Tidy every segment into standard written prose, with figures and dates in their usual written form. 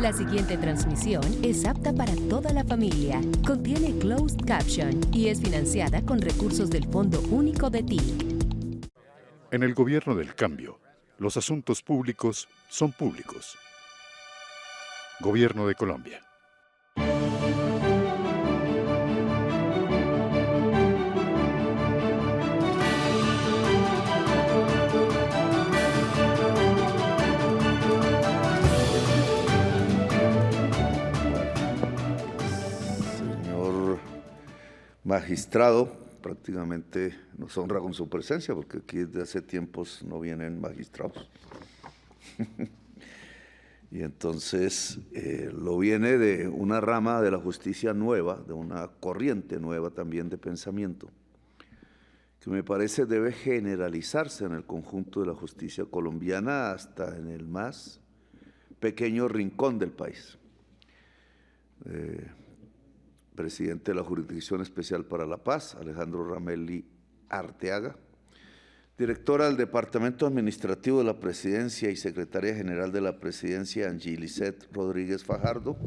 La siguiente transmisión es apta para toda la familia. Contiene closed caption y es financiada con recursos del Fondo Único de TIC. En el gobierno del cambio, los asuntos públicos son públicos. Gobierno de Colombia. Señor magistrado, prácticamente nos honra con su presencia, porque aquí desde hace tiempos no vienen magistrados. Y entonces lo viene de una rama de la justicia nueva, de una corriente nueva también de pensamiento, que me parece debe generalizarse en el conjunto de la justicia colombiana hasta en el más pequeño rincón del país. Presidente de la Jurisdicción Especial para la Paz, Alejandro Ramelli Arteaga, directora del Departamento Administrativo de la Presidencia y secretaria general de la Presidencia, Angie Lisset Rodríguez Fajardo,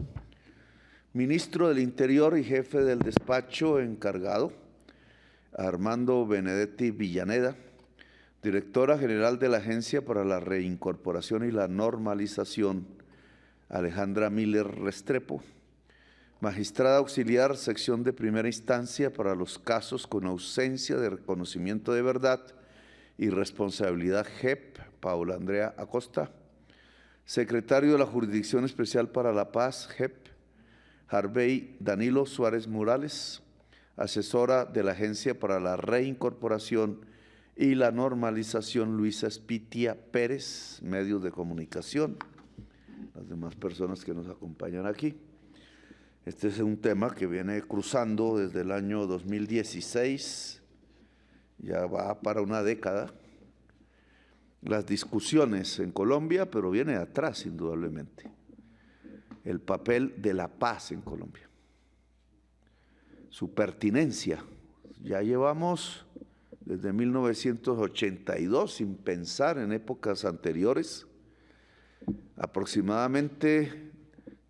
ministro del Interior y jefe del despacho encargado, Armando Benedetti Villaneda, directora general de la Agencia para la Reincorporación y la Normalización, Alejandra Miller Restrepo, magistrada auxiliar, sección de primera instancia para los casos con ausencia de reconocimiento de verdad y responsabilidad JEP, Paula Andrea Acosta, secretario de la Jurisdicción Especial para la Paz, JEP, Harvey Danilo Suárez Morales, asesora de la Agencia para la Reincorporación y la Normalización, Luisa Spitia Pérez, medios de comunicación, las demás personas que nos acompañan aquí. Este es un tema que viene cruzando desde el año 2016, ya va para una década, las discusiones en Colombia, pero viene de atrás indudablemente, el papel de la paz en Colombia, su pertinencia. Ya llevamos desde 1982, sin pensar en épocas anteriores, aproximadamente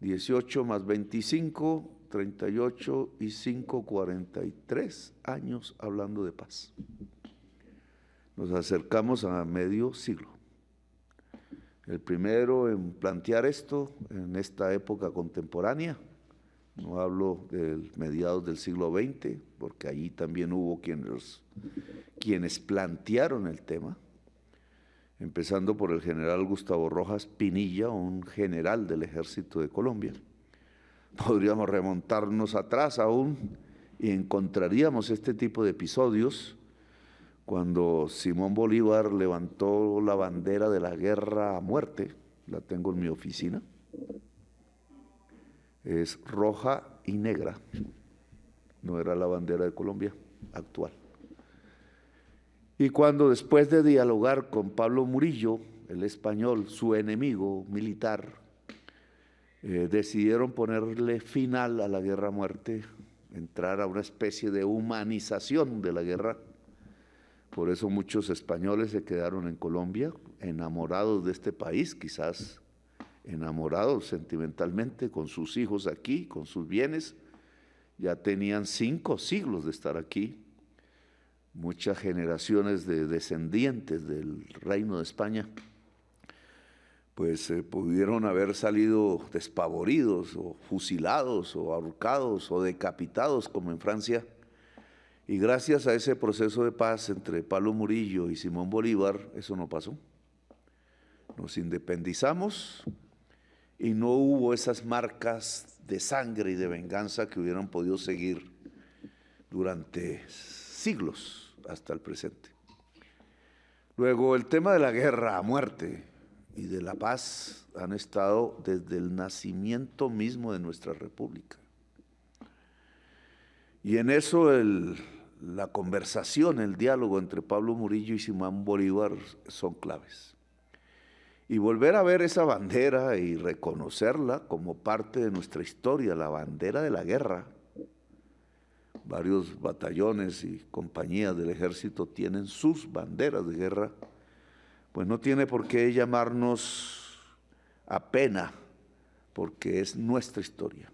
18 más 25, 38 y 5, 43 años hablando de paz. Nos acercamos a medio siglo. El primero en plantear esto en esta época contemporánea, no hablo de mediados del siglo XX, porque allí también hubo quienes plantearon el tema, empezando por el general Gustavo Rojas Pinilla, un general del Ejército de Colombia. Podríamos remontarnos atrás aún y encontraríamos este tipo de episodios cuando Simón Bolívar levantó la bandera de la guerra a muerte, la tengo en mi oficina, es roja y negra, no era la bandera de Colombia actual. Y cuando después de dialogar con Pablo Murillo, el español, su enemigo militar, decidieron ponerle final a la guerra a muerte, entrar a una especie de humanización de la guerra. Por eso muchos españoles se quedaron en Colombia, enamorados de este país, quizás enamorados sentimentalmente, con sus hijos aquí, con sus bienes. Ya tenían 5 siglos de estar aquí. Muchas generaciones de descendientes del Reino de España, pues pudieron haber salido despavoridos o fusilados o ahorcados o decapitados como en Francia. Y gracias a ese proceso de paz entre Pablo Murillo y Simón Bolívar, eso no pasó. Nos independizamos y no hubo esas marcas de sangre y de venganza que hubieran podido seguir durante siglos hasta el presente. Luego, el tema de la guerra a muerte y de la paz han estado desde el nacimiento mismo de nuestra república. Y en eso la conversación, el diálogo entre Pablo Murillo y Simón Bolívar son claves. Y volver a ver esa bandera y reconocerla como parte de nuestra historia, la bandera de la guerra. Varios batallones y compañías del ejército tienen sus banderas de guerra, pues no tiene por qué llamarnos a pena porque es nuestra historia.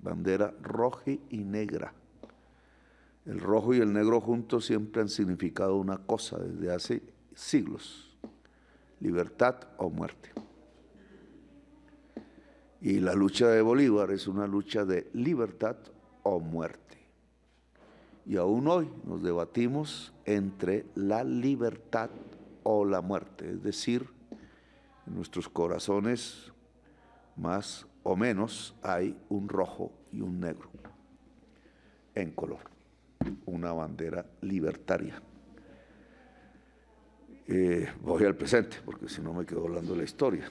Bandera roja y negra. El rojo y el negro juntos siempre han significado una cosa desde hace siglos: libertad o muerte. Y la lucha de Bolívar es una lucha de libertad o muerte. Y aún hoy nos debatimos entre la libertad o la muerte, es decir, en nuestros corazones más o menos hay un rojo y un negro en color, una bandera libertaria. Voy al presente, porque si no me quedo hablando de la historia.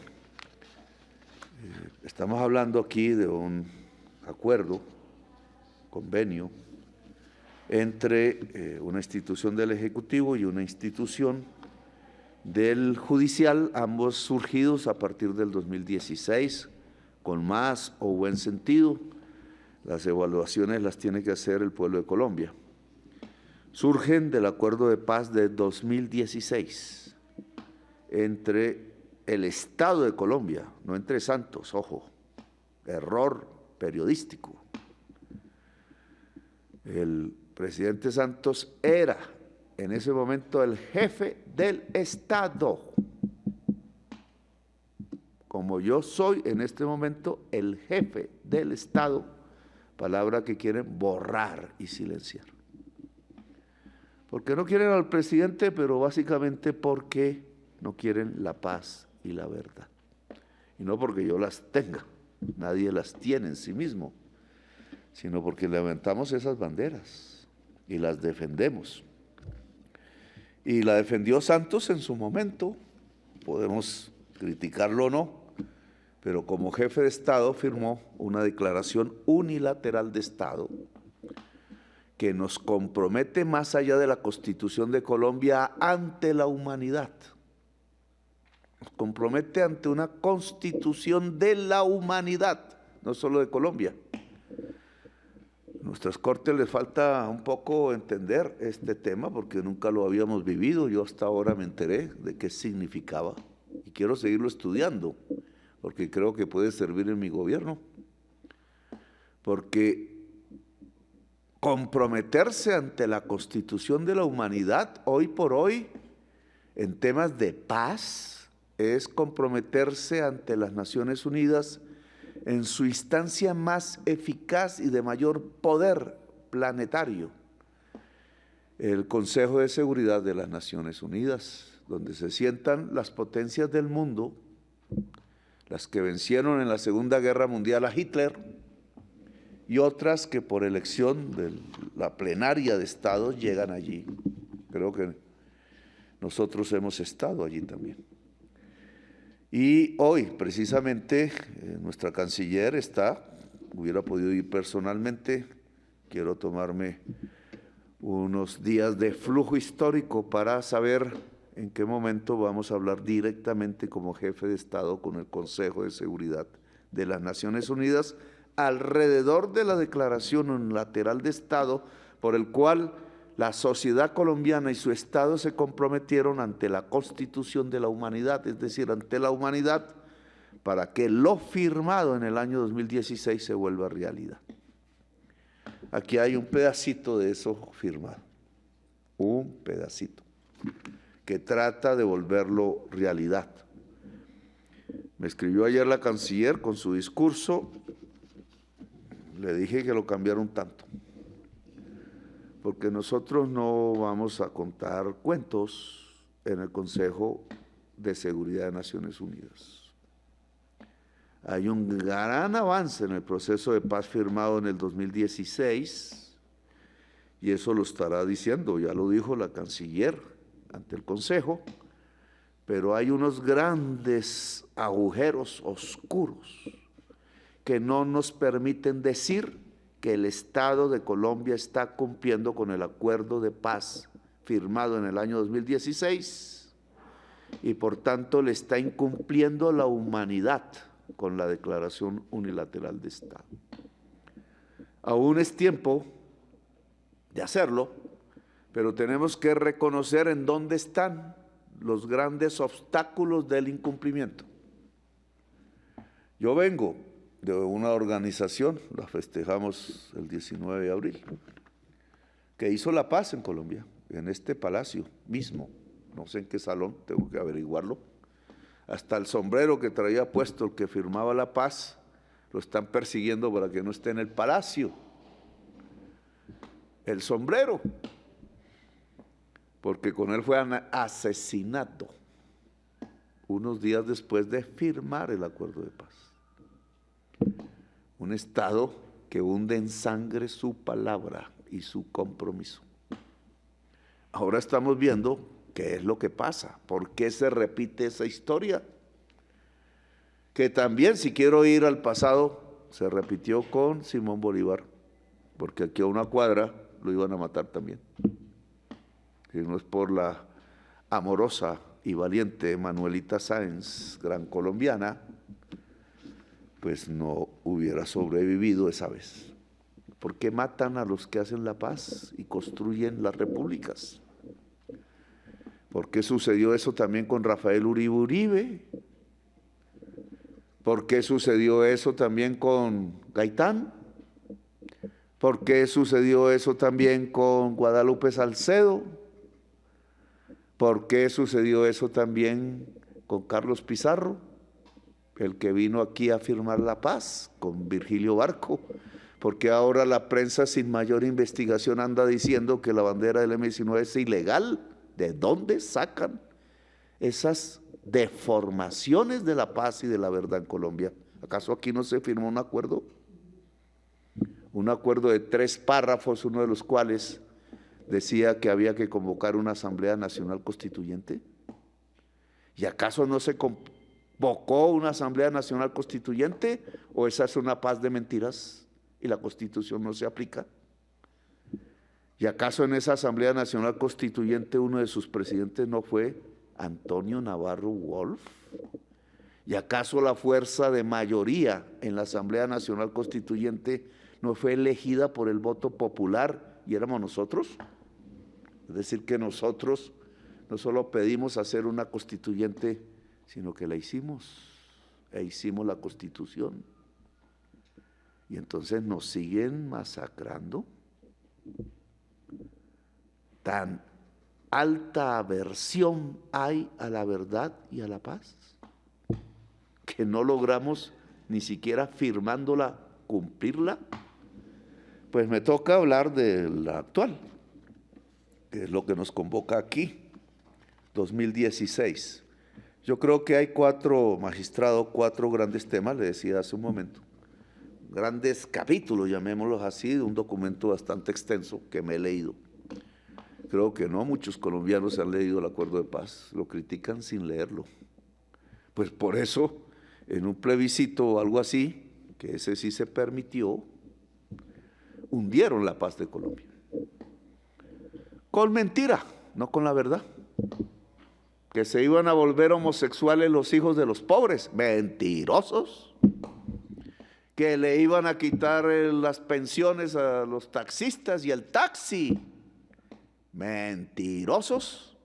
Estamos hablando aquí de un acuerdo, convenio, entre una institución del Ejecutivo y una institución del Judicial, ambos surgidos a partir del 2016, con más o buen sentido. Las evaluaciones las tiene que hacer el pueblo de Colombia. Surgen del acuerdo de paz de 2016 entre el Estado de Colombia, no entre Santos, ojo, error periodístico. El presidente Santos era en ese momento el jefe del Estado, como yo soy en este momento el jefe del Estado, palabra que quieren borrar y silenciar. Porque no quieren al presidente, pero básicamente porque no quieren la paz y la verdad. Y no porque yo las tenga, nadie las tiene en sí mismo, sino porque levantamos esas banderas y las defendemos. Y la defendió Santos en su momento, podemos criticarlo o no, pero como jefe de Estado firmó una declaración unilateral de Estado que nos compromete más allá de la Constitución de Colombia ante la humanidad. Nos compromete ante una Constitución de la humanidad, no solo de Colombia. A nuestras cortes les falta un poco entender este tema porque nunca lo habíamos vivido. Yo hasta ahora me enteré de qué significaba y quiero seguirlo estudiando porque creo que puede servir en mi gobierno. Porque comprometerse ante la Constitución de la humanidad hoy por hoy en temas de paz es comprometerse ante las Naciones Unidas en su instancia más eficaz y de mayor poder planetario, el Consejo de Seguridad de las Naciones Unidas, donde se sientan las potencias del mundo, las que vencieron en la Segunda Guerra Mundial a Hitler y otras que por elección de la plenaria de Estados llegan allí. Creo que nosotros hemos estado allí también. Y hoy, precisamente, nuestra canciller hubiera podido ir personalmente, quiero tomarme unos días de flujo histórico para saber en qué momento vamos a hablar directamente como jefe de Estado con el Consejo de Seguridad de las Naciones Unidas alrededor de la declaración unilateral de Estado por el cual la sociedad colombiana y su Estado se comprometieron ante la Constitución de la humanidad, es decir, ante la humanidad, para que lo firmado en el año 2016 se vuelva realidad. Aquí hay un pedacito de eso firmado, un pedacito, que trata de volverlo realidad. Me escribió ayer la canciller con su discurso, le dije que lo cambiara un tanto, porque nosotros no vamos a contar cuentos en el Consejo de Seguridad de Naciones Unidas. Hay un gran avance en el proceso de paz firmado en el 2016 y eso lo estará diciendo, ya lo dijo la canciller ante el Consejo, pero hay unos grandes agujeros oscuros que no nos permiten decir que el Estado de Colombia está cumpliendo con el acuerdo de paz firmado en el año 2016 y por tanto le está incumpliendo la humanidad con la declaración unilateral de Estado. Aún es tiempo de hacerlo, pero tenemos que reconocer en dónde están los grandes obstáculos del incumplimiento. Yo vengo de una organización, la festejamos el 19 de abril, que hizo la paz en Colombia, en este palacio mismo, no sé en qué salón, tengo que averiguarlo. Hasta el sombrero que traía puesto el que firmaba la paz, lo están persiguiendo para que no esté en el palacio. El sombrero, porque con él fue asesinado unos días después de firmar el acuerdo de paz. Un Estado que hunde en sangre su palabra y su compromiso. Ahora estamos viendo qué es lo que pasa, por qué se repite esa historia, que también, si quiero ir al pasado, se repitió con Simón Bolívar, porque aquí a una cuadra lo iban a matar también. Si no es por la amorosa y valiente Manuelita Sáenz, gran colombiana, pues no hubiera sobrevivido esa vez. ¿Por qué matan a los que hacen la paz y construyen las repúblicas? ¿Por qué sucedió eso también con Rafael Uribe Uribe? ¿Por qué sucedió eso también con Gaitán? ¿Por qué sucedió eso también con Guadalupe Salcedo? ¿Por qué sucedió eso también con Carlos Pizarro, el que vino aquí a firmar la paz, con Virgilio Barco? ¿Por qué ahora la prensa sin mayor investigación anda diciendo que la bandera del M-19 es ilegal? ¿De dónde sacan esas deformaciones de la paz y de la verdad en Colombia? ¿Acaso aquí no se firmó un acuerdo? Un acuerdo de 3 párrafos, uno de los cuales decía que había que convocar una Asamblea Nacional Constituyente. ¿Y acaso no se convocó una Asamblea Nacional Constituyente? ¿O esa es una paz de mentiras y la Constitución no se aplica? ¿Y acaso en esa Asamblea Nacional Constituyente uno de sus presidentes no fue Antonio Navarro Wolf? ¿Y acaso la fuerza de mayoría en la Asamblea Nacional Constituyente no fue elegida por el voto popular y éramos nosotros? Es decir, que nosotros no solo pedimos hacer una constituyente, sino que la hicimos, e hicimos la Constitución. Y entonces nos siguen masacrando. Tan alta aversión hay a la verdad y a la paz, que no logramos ni siquiera firmándola cumplirla. Pues me toca hablar de la actual, que es lo que nos convoca aquí, 2016. Yo creo que hay 4 grandes temas, le decía hace un momento, grandes capítulos, llamémoslos así, de un documento bastante extenso que me he leído. Creo que no muchos colombianos se han leído el acuerdo de paz, lo critican sin leerlo. Pues por eso, en un plebiscito o algo así, que ese sí se permitió, hundieron la paz de Colombia. Con mentira, no con la verdad. Que se iban a volver homosexuales los hijos de los pobres, mentirosos. Que le iban a quitar las pensiones a los taxistas y el taxi, mentirosos.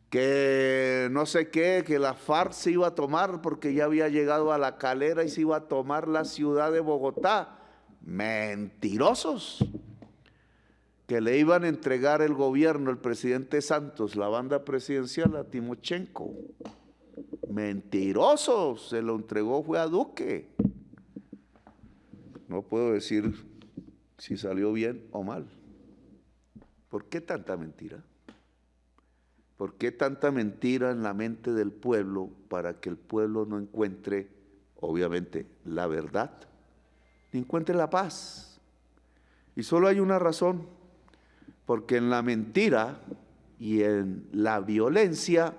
Que no sé qué, que la FARC se iba a tomar porque ya había llegado a La Calera y se iba a tomar la ciudad de Bogotá, mentirosos. Que le iban a entregar el gobierno, el presidente Santos, la banda presidencial a Timochenko, mentirosos. Se lo entregó fue a Duque. No puedo decir si salió bien o mal. ¿Por qué tanta mentira? ¿Por qué tanta mentira en la mente del pueblo para que el pueblo no encuentre, obviamente, la verdad, ni encuentre la paz? Y solo hay una razón, porque en la mentira y en la violencia,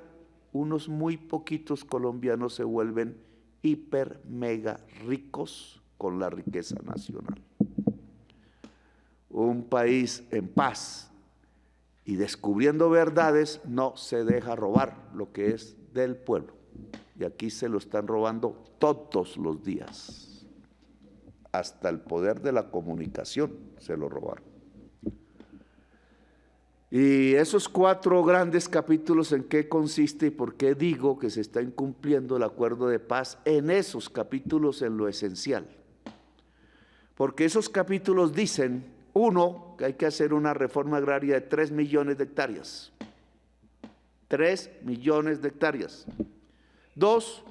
unos muy poquitos colombianos se vuelven hiper mega ricos con la riqueza nacional. Un país en paz y descubriendo verdades no se deja robar lo que es del pueblo. Y aquí se lo están robando todos los días. Hasta el poder de la comunicación se lo robaron. Y esos 4 grandes capítulos, ¿en qué consiste y por qué digo que se está incumpliendo el acuerdo de paz? En esos capítulos, en lo esencial. Porque esos capítulos dicen, 1, que hay que hacer una reforma agraria de 3 millones de hectáreas. 3 millones de hectáreas. 2,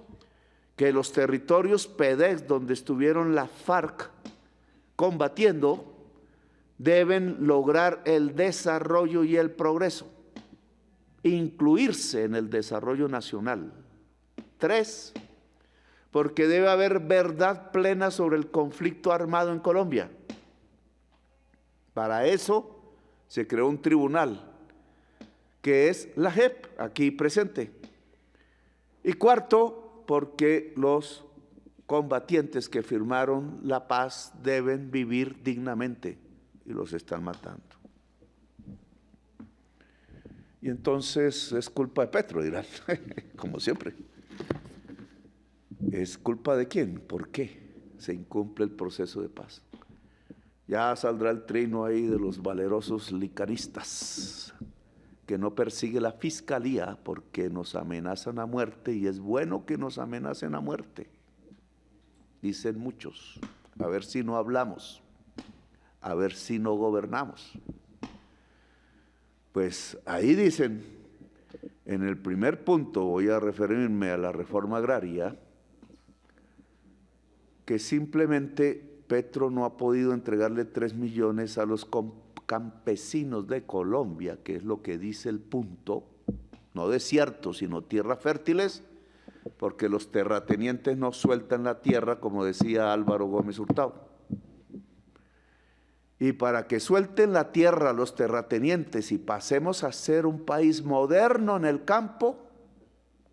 que los territorios PEDEX donde estuvieron la FARC combatiendo deben lograr el desarrollo y el progreso, incluirse en el desarrollo nacional. 3, porque debe haber verdad plena sobre el conflicto armado en Colombia. Para eso se creó un tribunal, que es la JEP, aquí presente. Y 4, porque los combatientes que firmaron la paz deben vivir dignamente y los están matando. Y entonces es culpa de Petro, dirán, como siempre. ¿Es culpa de quién? ¿Por qué se incumple el proceso de paz? Ya saldrá el trino ahí de los valerosos licaristas, que no persigue la fiscalía porque nos amenazan a muerte, y es bueno que nos amenacen a muerte, dicen muchos, a ver si no hablamos, a ver si no gobernamos. Pues ahí dicen, en el primer punto, voy a referirme a la reforma agraria, que simplemente Petro no ha podido entregarle 3 millones a los campesinos de Colombia, que es lo que dice el punto, no desiertos, sino tierras fértiles, porque los terratenientes no sueltan la tierra, como decía Álvaro Gómez Hurtado. Y para que suelten la tierra los terratenientes y pasemos a ser un país moderno en el campo,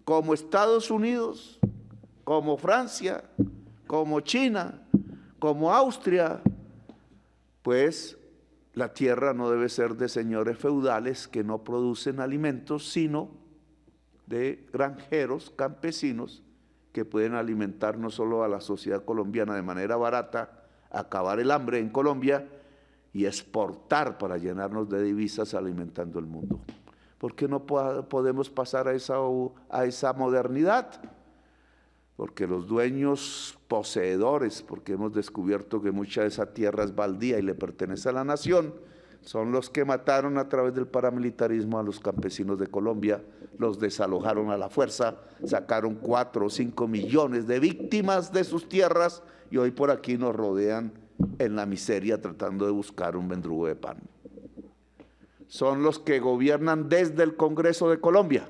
como Estados Unidos, como Francia, como China, como Austria, pues la tierra no debe ser de señores feudales que no producen alimentos, sino de granjeros, campesinos, que pueden alimentar no solo a la sociedad colombiana de manera barata, acabar el hambre en Colombia y exportar para llenarnos de divisas alimentando el mundo. ¿Por qué no podemos pasar a esa modernidad? Porque los dueños poseedores, porque hemos descubierto que mucha de esa tierra es baldía y le pertenece a la nación, son los que mataron a través del paramilitarismo a los campesinos de Colombia, los desalojaron a la fuerza, sacaron 4 o 5 millones de víctimas de sus tierras y hoy por aquí nos rodean en la miseria tratando de buscar un mendrugo de pan. Son los que gobiernan desde el Congreso de Colombia.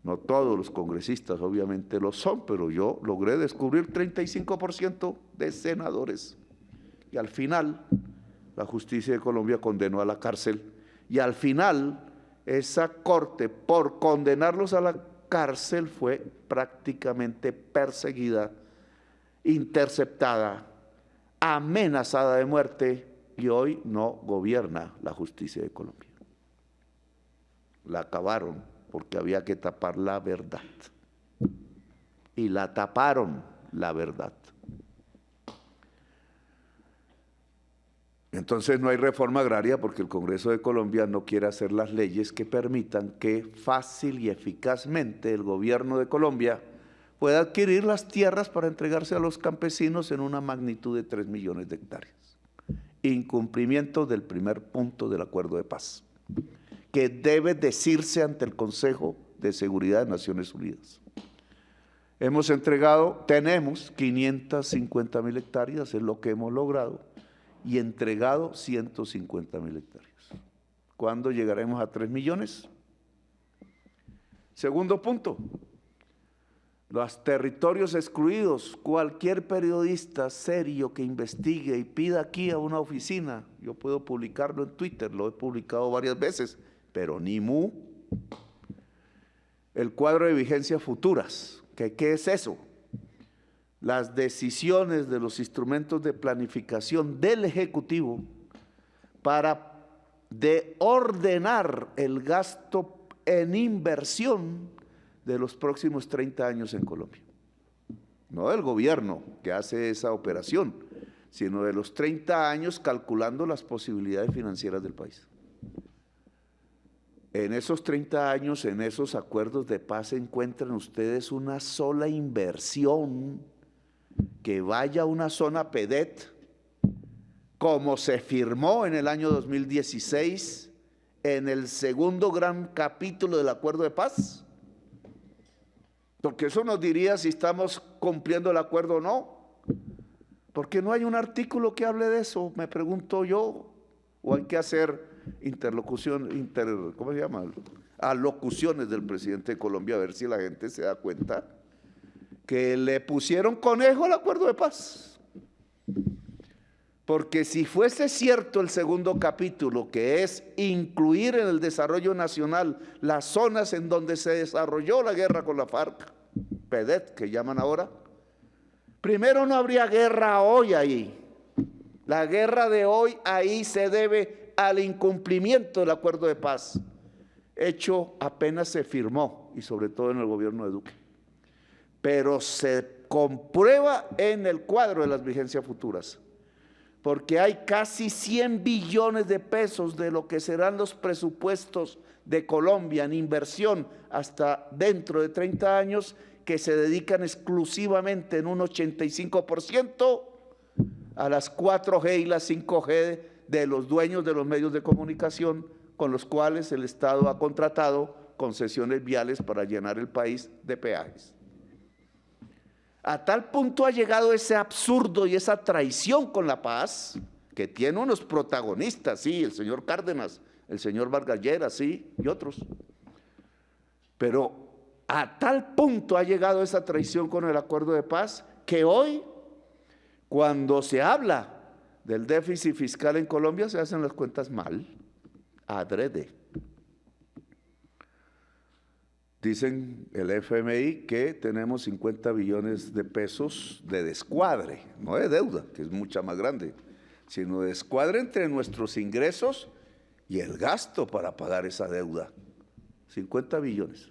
No todos los congresistas obviamente lo son, pero yo logré descubrir 35% de senadores. Y al final, la justicia de Colombia condenó a la cárcel. Y al final, esa corte, por condenarlos a la cárcel, fue prácticamente perseguida, interceptada, amenazada de muerte, y hoy no gobierna la justicia de Colombia. La acabaron porque había que tapar la verdad. Y la taparon, la verdad. Entonces no hay reforma agraria porque el Congreso de Colombia no quiere hacer las leyes que permitan que fácil y eficazmente el gobierno de Colombia pueda adquirir las tierras para entregarse a los campesinos en una magnitud de 3 millones de hectáreas. Incumplimiento del primer punto del acuerdo de paz, que debe decirse ante el Consejo de Seguridad de Naciones Unidas. Tenemos 550.000 hectáreas, es lo que hemos logrado, y entregado 150.000 hectáreas. ¿Cuándo llegaremos a 3 millones? Segundo punto, los territorios excluidos. Cualquier periodista serio que investigue y pida aquí a una oficina, yo puedo publicarlo en Twitter, lo he publicado varias veces, pero ni mu. El cuadro de vigencia futuras, ¿qué es eso? Las decisiones de los instrumentos de planificación del Ejecutivo para ordenar el gasto en inversión de los próximos 30 años en Colombia. No del gobierno que hace esa operación, sino de los 30 años calculando las posibilidades financieras del país. en esos 30 años, en esos acuerdos de paz, encuentran ustedes una sola inversión que vaya a una zona PEDET, como se firmó en el año 2016, en el segundo gran capítulo del acuerdo de paz? Porque eso nos diría si estamos cumpliendo el acuerdo o no. ¿Por qué no hay un artículo que hable de eso? Me pregunto yo. ¿O hay que hacer ¿cómo se llama? Alocuciones del presidente de Colombia, a ver si la gente se da cuenta que le pusieron conejo al acuerdo de paz? Porque si fuese cierto el segundo capítulo, que es incluir en el desarrollo nacional las zonas en donde se desarrolló la guerra con la FARC, PEDET que llaman ahora, primero no habría guerra hoy ahí. La guerra de hoy ahí se debe al incumplimiento del acuerdo de paz, hecho apenas se firmó, y sobre todo en el gobierno de Duque. Pero se comprueba en el cuadro de las vigencias futuras, porque hay casi 100 billones de pesos de lo que serán los presupuestos de Colombia en inversión hasta dentro de 30 años, que se dedican exclusivamente en un 85% a las 4G y las 5G de los dueños de los medios de comunicación, con los cuales el Estado ha contratado concesiones viales para llenar el país de peajes. A tal punto ha llegado ese absurdo y esa traición con la paz, que tiene unos protagonistas, sí, el señor Cárdenas, el señor Vargas Lleras, sí, y otros. Pero a tal punto ha llegado esa traición con el acuerdo de paz, que hoy, cuando se habla del déficit fiscal en Colombia, se hacen las cuentas mal, adrede. Dicen el FMI que tenemos 50 billones de pesos de descuadre, no de deuda, que es mucha más grande, sino de descuadre entre nuestros ingresos y el gasto para pagar esa deuda. 50 billones.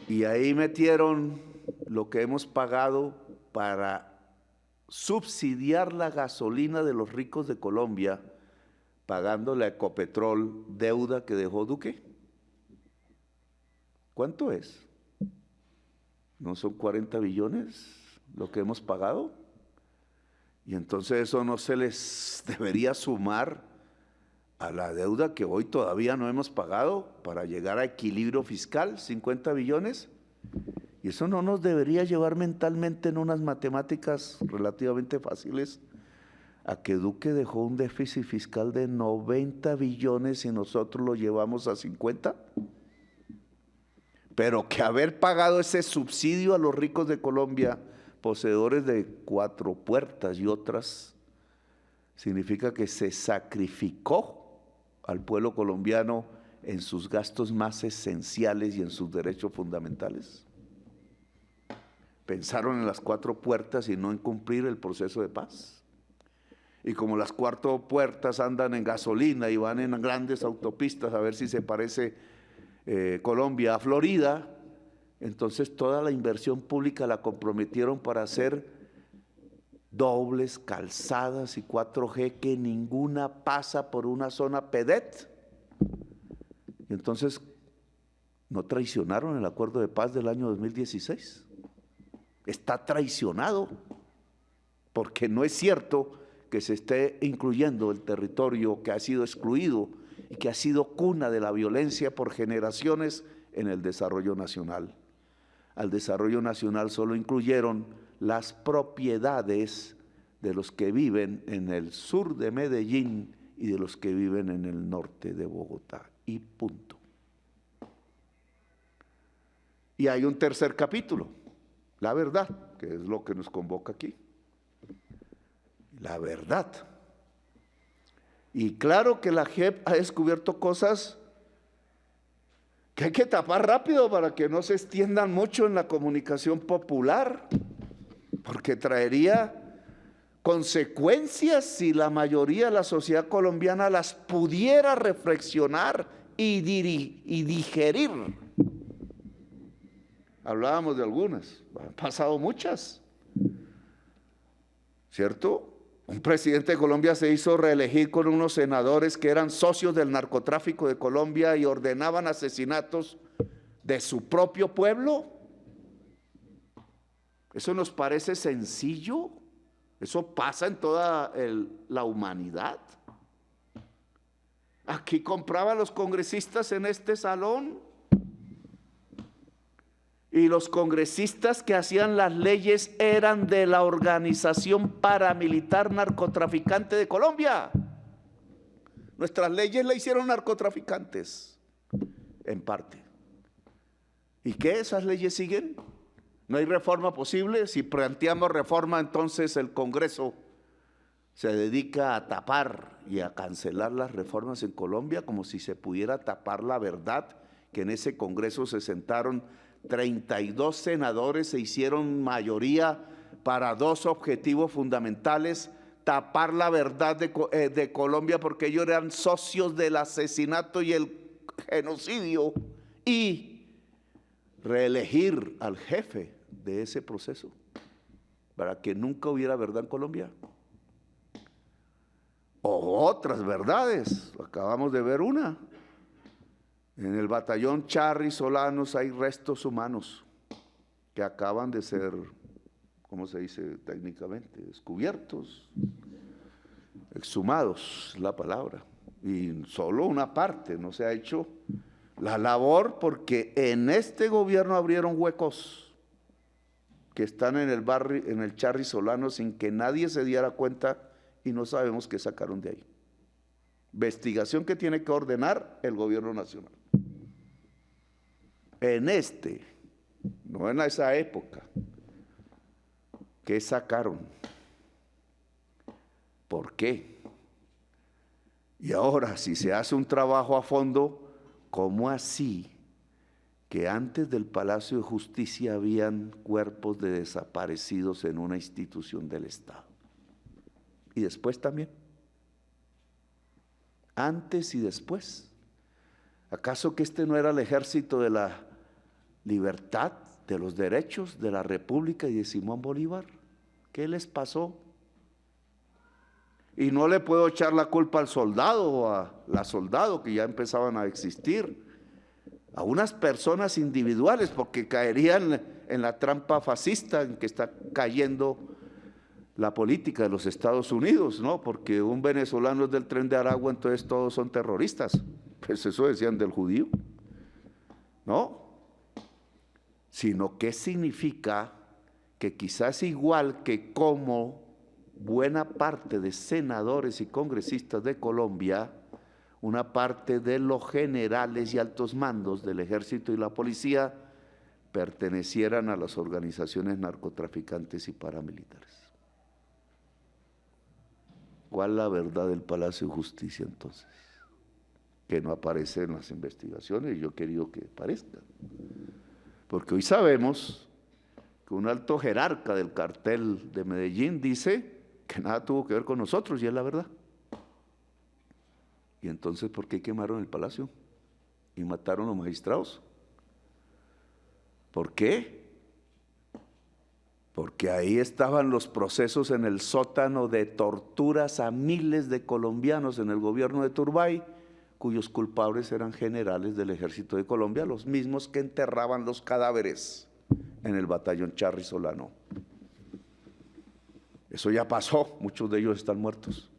Y ahí metieron lo que hemos pagado para subsidiar la gasolina de los ricos de Colombia, pagándole a Ecopetrol deuda que dejó Duque. ¿Cuánto es? ¿No son 40 billones lo que hemos pagado? Y entonces eso no se les debería sumar a la deuda que hoy todavía no hemos pagado para llegar a equilibrio fiscal, 50 billones. Y eso no nos debería llevar mentalmente en unas matemáticas relativamente fáciles a que Duque dejó un déficit fiscal de 90 billones y nosotros lo llevamos a 50. Pero que haber pagado ese subsidio a los ricos de Colombia, poseedores de 4 puertas y otras, significa que se sacrificó al pueblo colombiano en sus gastos más esenciales y en sus derechos fundamentales. Pensaron en las 4 puertas y no en cumplir el proceso de paz. Y como las 4 puertas andan en gasolina y van en grandes autopistas a ver si se parece Colombia a Florida, entonces toda la inversión pública la comprometieron para hacer dobles, calzadas y 4G, que ninguna pasa por una zona PEDET. Y entonces no traicionaron el acuerdo de paz del año 2016. Está traicionado, porque no es cierto que se esté incluyendo el territorio que ha sido excluido y que ha sido cuna de la violencia por generaciones en el desarrollo nacional. Al desarrollo nacional solo incluyeron las propiedades de los que viven en el sur de Medellín y de los que viven en el norte de Bogotá, y punto. Y hay un tercer capítulo, la verdad, que es lo que nos convoca aquí. La verdad. Y claro que la JEP ha descubierto cosas que hay que tapar rápido para que no se extiendan mucho en la comunicación popular, porque traería consecuencias si la mayoría de la sociedad colombiana las pudiera reflexionar y digerir. Hablábamos de algunas, han pasado muchas, ¿cierto? Un presidente de Colombia se hizo reelegir con unos senadores que eran socios del narcotráfico de Colombia y ordenaban asesinatos de su propio pueblo. ¿Eso nos parece sencillo? ¿Eso pasa en toda la humanidad? Aquí compraban los congresistas en este salón y los congresistas que hacían las leyes eran de la organización paramilitar narcotraficante de Colombia. Nuestras leyes la hicieron narcotraficantes, en parte. ¿Y qué? ¿Esas leyes siguen? ¿No hay reforma posible? Si planteamos reforma, entonces el Congreso se dedica a tapar y a cancelar las reformas en Colombia como si se pudiera tapar la verdad, que en ese Congreso se sentaron 32 senadores, se hicieron mayoría para dos objetivos fundamentales: tapar la verdad de Colombia porque ellos eran socios del asesinato y el genocidio, y reelegir al jefe de ese proceso para que nunca hubiera verdad en Colombia. O otras verdades, acabamos de ver una. En el batallón Charri Solanos hay restos humanos que acaban de ser, ¿cómo se dice técnicamente? Descubiertos, exhumados, la palabra. Y solo una parte, no se ha hecho la labor, porque en este gobierno abrieron huecos que están en el barrio, en el Charri Solano, sin que nadie se diera cuenta, y no sabemos qué sacaron de ahí. Investigación que tiene que ordenar el gobierno nacional. En no en esa época, ¿qué sacaron? ¿Por qué? Y ahora, si se hace un trabajo a fondo, ¿cómo así que antes del Palacio de Justicia habían cuerpos de desaparecidos en una institución del Estado? Y después también. Antes y después. ¿Acaso que este no era el ejército de la libertad, de los derechos, de la República y de Simón Bolívar? ¿Qué les pasó? Y no le puedo echar la culpa al soldado o a la soldado, que ya empezaban a existir, a unas personas individuales, porque caerían en la trampa fascista en que está cayendo la política de los Estados Unidos, ¿no? Porque un venezolano es del Tren de Aragua, entonces todos son terroristas. Pues eso decían del judío, ¿no? Sino ¿qué significa? Que quizás igual que como buena parte de senadores y congresistas de Colombia, una parte de los generales y altos mandos del ejército y la policía pertenecieran a las organizaciones narcotraficantes y paramilitares. ¿Cuál es la verdad del Palacio de Justicia entonces? Que no aparece en las investigaciones, y yo he querido que aparezca. Porque hoy sabemos que un alto jerarca del cartel de Medellín dice que nada tuvo que ver con nosotros, y es la verdad. ¿Y entonces por qué quemaron el palacio y mataron a los magistrados? ¿Por qué? Porque ahí estaban los procesos en el sótano de torturas a miles de colombianos en el gobierno de Turbay, cuyos culpables eran generales del ejército de Colombia, los mismos que enterraban los cadáveres en el batallón Charri Solano. Eso ya pasó, muchos de ellos están muertos.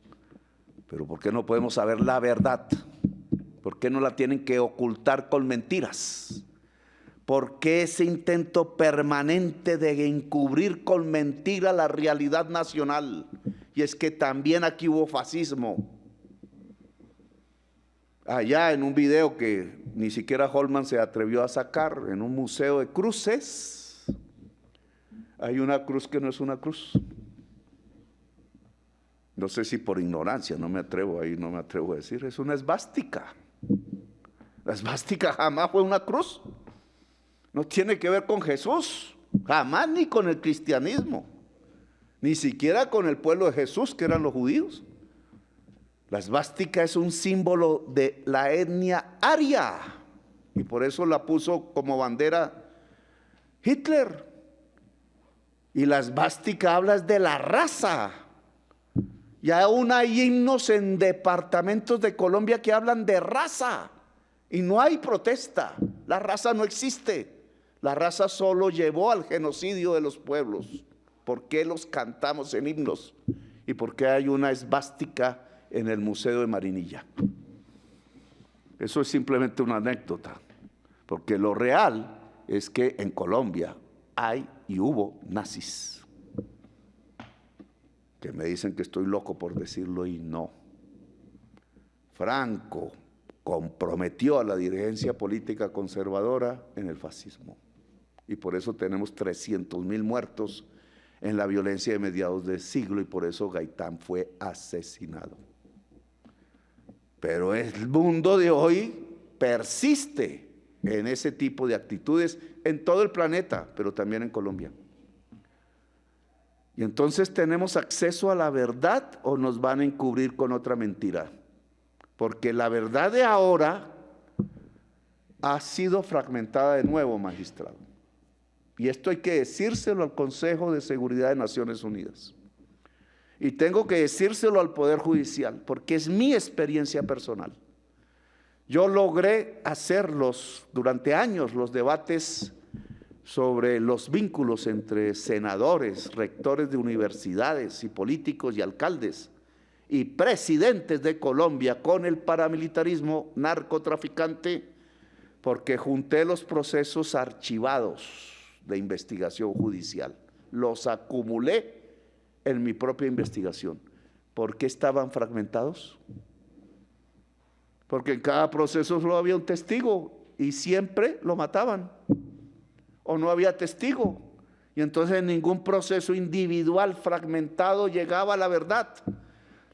Pero ¿por qué no podemos saber la verdad? ¿Por qué no la tienen que ocultar con mentiras? ¿Por qué ese intento permanente de encubrir con mentira la realidad nacional? Y es que también aquí hubo fascismo. Allá en un video que ni siquiera Holman se atrevió a sacar, en un museo de cruces, hay una cruz que no es una cruz. No sé si por ignorancia, no me atrevo a decir, es una esvástica. La esvástica jamás fue una cruz. No tiene que ver con Jesús, jamás, ni con el cristianismo, ni siquiera con el pueblo de Jesús, que eran los judíos. La esvástica es un símbolo de la etnia aria, y por eso la puso como bandera Hitler. Y la esvástica habla de la raza. Y aún hay himnos en departamentos de Colombia que hablan de raza. Y no hay protesta. La raza no existe. La raza solo llevó al genocidio de los pueblos. ¿Por qué los cantamos en himnos? ¿Y por qué hay una esvástica en el Museo de Marinilla? Eso es simplemente una anécdota. Porque lo real es que en Colombia hay y hubo nazis. Que me dicen que estoy loco por decirlo y no. Franco comprometió a la dirigencia política conservadora en el fascismo. Y por eso tenemos 300.000 muertos en la violencia de mediados del siglo y por eso Gaitán fue asesinado. Pero el mundo de hoy persiste en ese tipo de actitudes en todo el planeta, pero también en Colombia. Y entonces, ¿tenemos acceso a la verdad o nos van a encubrir con otra mentira? Porque la verdad de ahora ha sido fragmentada de nuevo, magistrado. Y esto hay que decírselo al Consejo de Seguridad de Naciones Unidas. Y tengo que decírselo al Poder Judicial, porque es mi experiencia personal. Yo logré hacerlos durante años, los debates sobre los vínculos entre senadores, rectores de universidades y políticos y alcaldes y presidentes de Colombia con el paramilitarismo narcotraficante, porque junté los procesos archivados de investigación judicial, los acumulé en mi propia investigación. ¿Por qué estaban fragmentados? Porque en cada proceso solo había un testigo y siempre lo mataban, o no había testigo, y entonces en ningún proceso individual fragmentado llegaba a la verdad.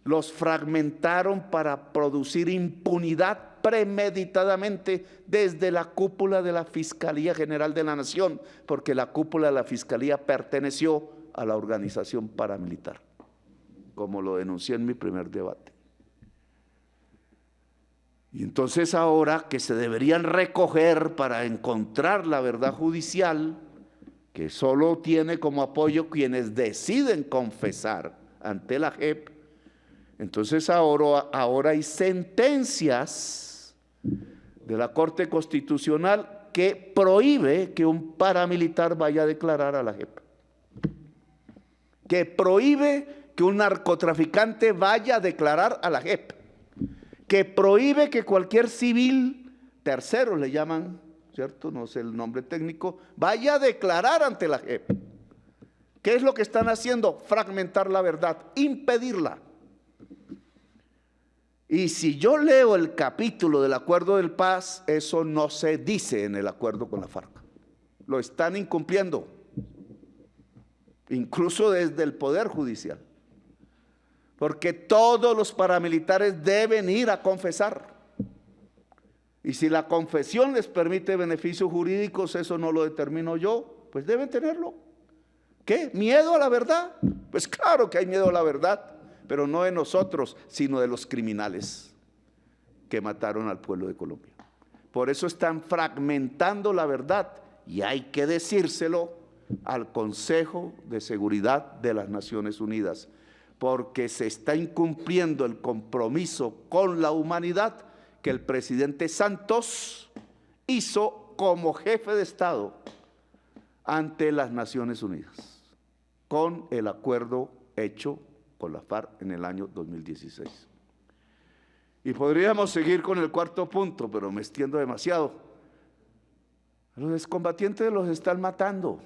Los fragmentaron para producir impunidad premeditadamente desde la cúpula de la Fiscalía General de la Nación, porque la cúpula de la Fiscalía perteneció a la organización paramilitar, como lo denuncié en mi primer debate. Y entonces ahora que se deberían recoger para encontrar la verdad judicial, que solo tiene como apoyo quienes deciden confesar ante la JEP, entonces ahora hay sentencias de la Corte Constitucional que prohíbe que un paramilitar vaya a declarar a la JEP, que prohíbe que un narcotraficante vaya a declarar a la JEP, que prohíbe que cualquier civil, tercero le llaman, ¿cierto? No sé el nombre técnico, vaya a declarar ante la JEP. ¿Qué es lo que están haciendo? Fragmentar la verdad, impedirla. Y si yo leo el capítulo del Acuerdo de Paz, eso no se dice en el acuerdo con la FARC. Lo están incumpliendo, incluso desde el Poder Judicial. Porque todos los paramilitares deben ir a confesar. Y si la confesión les permite beneficios jurídicos, eso no lo determino yo, pues deben tenerlo. ¿Qué? ¿Miedo a la verdad? Pues claro que hay miedo a la verdad, pero no de nosotros, sino de los criminales que mataron al pueblo de Colombia. Por eso están fragmentando la verdad y hay que decírselo al Consejo de Seguridad de las Naciones Unidas, porque se está incumpliendo el compromiso con la humanidad que el presidente Santos hizo como jefe de Estado ante las Naciones Unidas, con el acuerdo hecho con la FARC en el año 2016. Y podríamos seguir con el cuarto punto, pero me extiendo demasiado. Los excombatientes los están matando.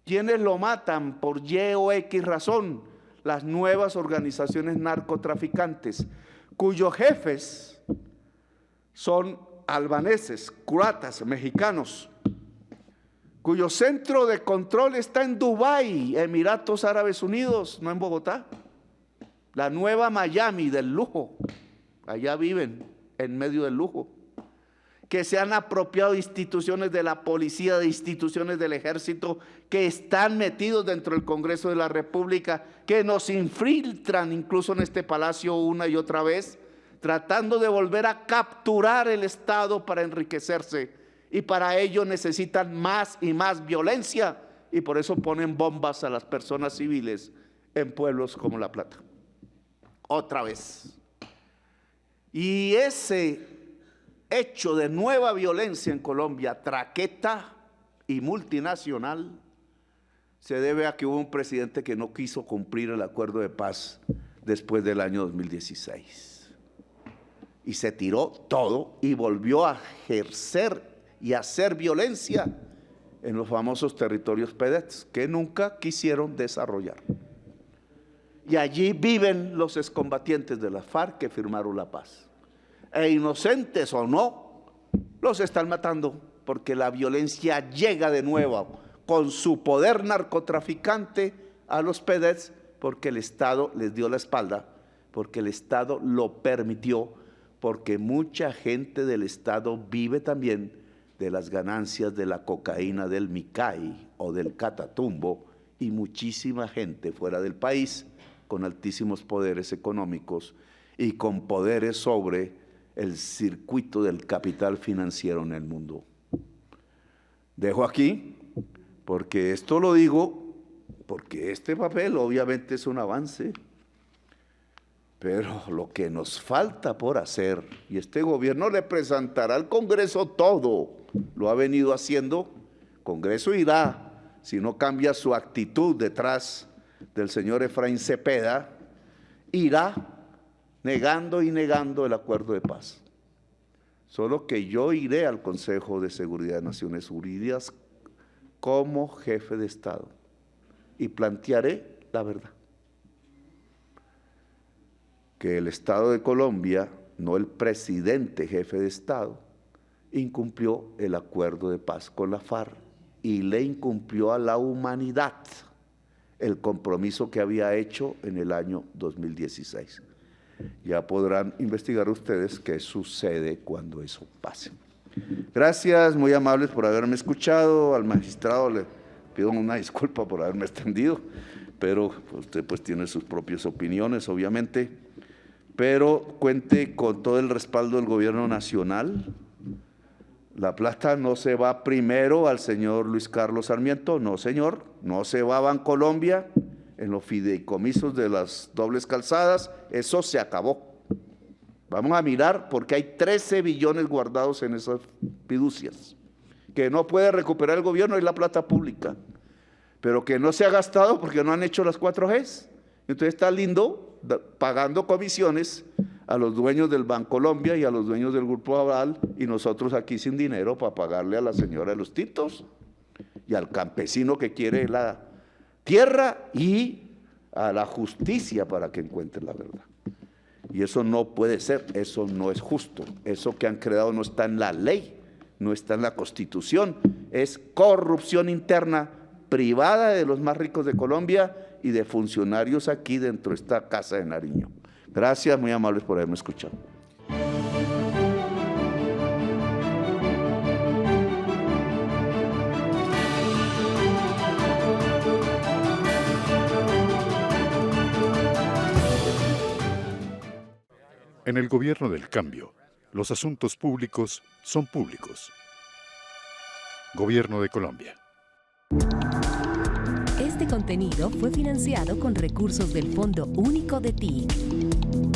¿Quiénes lo matan? Por Y o X razón. Las nuevas organizaciones narcotraficantes, cuyos jefes son albaneses, croatas, mexicanos, cuyo centro de control está en Dubái, Emiratos Árabes Unidos, no en Bogotá. La nueva Miami del lujo, allá viven en medio del lujo, que se han apropiado de instituciones de la policía, de instituciones del ejército, que están metidos dentro del Congreso de la República, que nos infiltran incluso en este palacio una y otra vez, tratando de volver a capturar el Estado para enriquecerse, y para ello necesitan más y más violencia, y por eso ponen bombas a las personas civiles en pueblos como La Plata. otra vez. Y ese hecho de nueva violencia en Colombia, traqueta y multinacional, se debe a que hubo un presidente que no quiso cumplir el acuerdo de paz después del año 2016. Y se tiró todo y volvió a ejercer y a hacer violencia en los famosos territorios PEDETs, que nunca quisieron desarrollar. Y allí viven los excombatientes de la FARC que firmaron la paz. E inocentes o no, los están matando porque la violencia llega de nuevo con su poder narcotraficante a los PEDETs, porque el Estado les dio la espalda, porque el Estado lo permitió, porque mucha gente del Estado vive también de las ganancias de la cocaína del Micay o del Catatumbo, y muchísima gente fuera del país con altísimos poderes económicos y con poderes sobre el circuito del capital financiero en el mundo. Dejo aquí, porque esto lo digo, porque este papel obviamente es un avance, pero lo que nos falta por hacer, y este gobierno le presentará al Congreso todo, lo ha venido haciendo, Congreso irá, si no cambia su actitud detrás del señor Efraín Cepeda, irá negando y negando el acuerdo de paz. Solo que yo iré al Consejo de Seguridad de Naciones Unidas como jefe de Estado y plantearé la verdad. Que el Estado de Colombia, no el presidente jefe de Estado, incumplió el acuerdo de paz con la FARC y le incumplió a la humanidad el compromiso que había hecho en el año 2016. Ya podrán investigar ustedes qué sucede cuando eso pase. Gracias, muy amables por haberme escuchado. Al magistrado le pido una disculpa por haberme extendido, pero usted pues tiene sus propias opiniones, obviamente, pero cuente con todo el respaldo del gobierno nacional. La plata no se va primero al señor Luis Carlos Sarmiento, no señor, no se va a Bancolombia, en los fideicomisos de las dobles calzadas, eso se acabó. Vamos a mirar porque hay 13 billones guardados en esas fiducias, que no puede recuperar el gobierno y la plata pública, pero que no se ha gastado porque no han hecho las 4Gs. Entonces está lindo pagando comisiones a los dueños del Bancolombia y a los dueños del Grupo Aval, y nosotros aquí sin dinero para pagarle a la señora de los tintos y al campesino que quiere la tierra y a la justicia para que encuentre la verdad. Y eso no puede ser, eso no es justo, eso que han creado no está en la ley, no está en la Constitución, es corrupción interna privada de los más ricos de Colombia y de funcionarios aquí dentro de esta Casa de Nariño. Gracias, muy amables por haberme escuchado. En el gobierno del cambio, los asuntos públicos son públicos. Gobierno de Colombia. Este contenido fue financiado con recursos del Fondo Único de TIC.